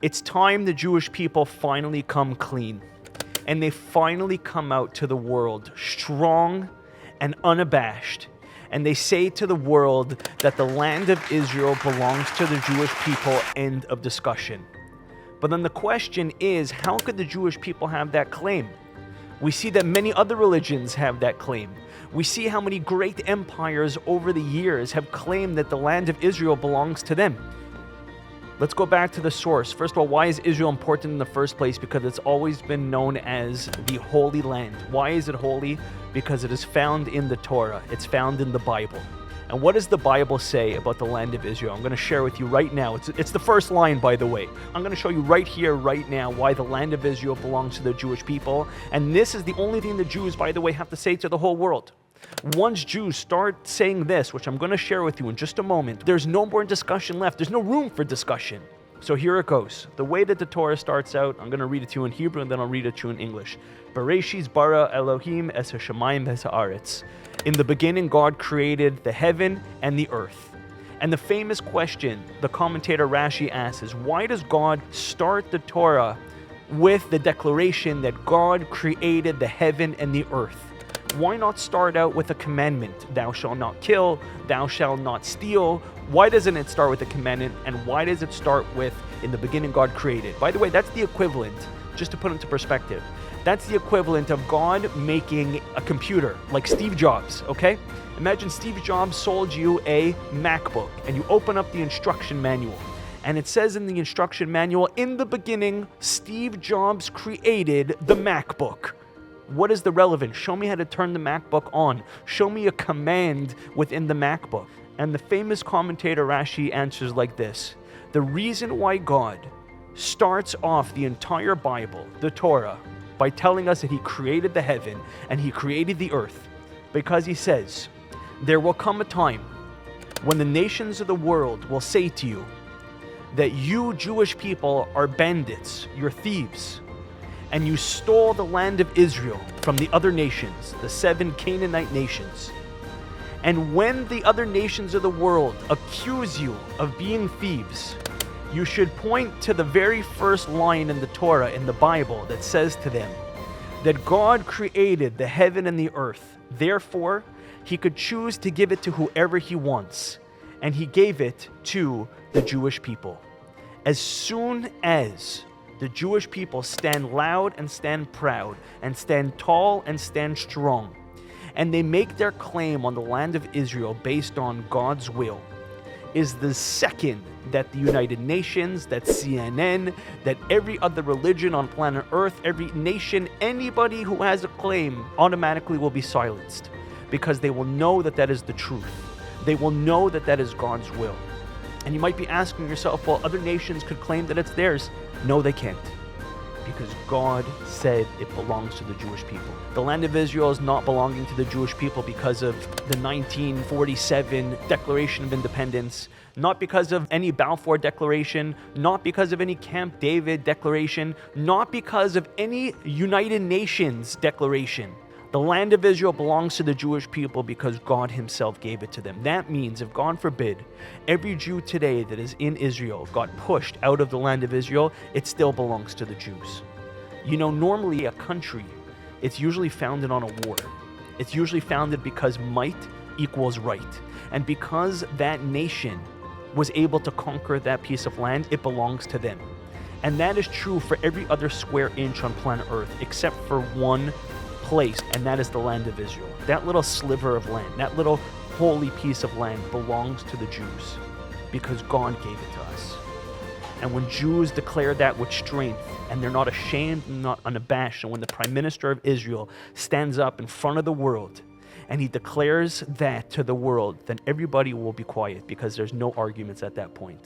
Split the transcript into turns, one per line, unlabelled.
It's time the Jewish people finally come clean, and they finally come out to the world strong and unabashed, and they say to the world that the land of Israel belongs to the Jewish people, end of discussion. But then the question is, how could the Jewish people have that claim? We see that many other religions have that claim. We see how many great empires over the years have claimed that the land of Israel belongs to them. Let's go back to the source. First of all, why is Israel important in the first place? Because it's always been known as the Holy Land. Why is it holy? Because it is found in the Torah. It's found in the Bible. And what does the Bible say about the land of Israel? I'm going to share with you right now. It's the first line, by the way. I'm going to show you right here, right now, why the land of Israel belongs to the Jewish people. And this is the only thing the Jews, by the way, have to say to the whole world. Once Jews start saying this, which I'm going to share with you in just a moment, there's no more discussion left. There's no room for discussion. So here it goes. The way that the Torah starts out, I'm going to read it to you in Hebrew and then I'll read it to you in English. Bereshis bara Elohim es hashamayim ves haaretz. In the beginning, God created the heaven and the earth. And the famous question the commentator Rashi asks is, why does God start the Torah with the declaration that God created the heaven and the earth? Why not start out with a commandment? Thou shalt not kill, thou shalt not steal. Why doesn't it start with a commandment? And why does it start with, in the beginning God created? By the way, that's the equivalent, just to put into perspective, that's the equivalent of God making a computer, like Steve Jobs, okay? Imagine Steve Jobs sold you a MacBook, and you open up the instruction manual. And it says in the instruction manual, in the beginning, Steve Jobs created the MacBook. What is the relevance? Show me how to turn the MacBook on. Show me a command within the MacBook. And the famous commentator Rashi answers like this. The reason why God starts off the entire Bible, the Torah, by telling us that he created the heaven and he created the earth, because he says, there will come a time when the nations of the world will say to you that you Jewish people are bandits, you're thieves, and you stole the land of Israel from the other nations, the 7 Canaanite nations. And when the other nations of the world accuse you of being thieves, you should point to the very first line in the Torah, in the Bible, that says to them that God created the heaven and the earth. Therefore, he could choose to give it to whoever he wants. And he gave it to the Jewish people. As soon as the Jewish people stand loud and stand proud and stand tall and stand strong, and they make their claim on the land of Israel based on God's will, is the second that the United Nations, that CNN, that every other religion on planet Earth, every nation, anybody who has a claim automatically will be silenced, because they will know that that is the truth. They will know that that is God's will. And you might be asking yourself, well, other nations could claim that it's theirs. No, they can't, because God said it belongs to the Jewish people. The land of Israel is not belonging to the Jewish people because of the 1947 Declaration of Independence, not because of any Balfour Declaration, not because of any Camp David Declaration, not because of any United Nations declaration. The land of Israel belongs to the Jewish people because God himself gave it to them. That means, if God forbid, every Jew today that is in Israel got pushed out of the land of Israel, it still belongs to the Jews. You know, normally a country, it's usually founded on a war. It's usually founded because might equals right. And because that nation was able to conquer that piece of land, it belongs to them. And that is true for every other square inch on planet Earth, except for one place, and that is the land of Israel. That little sliver of land, that little holy piece of land belongs to the Jews because God gave it to us. And when Jews declare that with strength, and they're not ashamed and not unabashed, and when the Prime Minister of Israel stands up in front of the world and he declares that to the world, then everybody will be quiet, because there's no arguments at that point.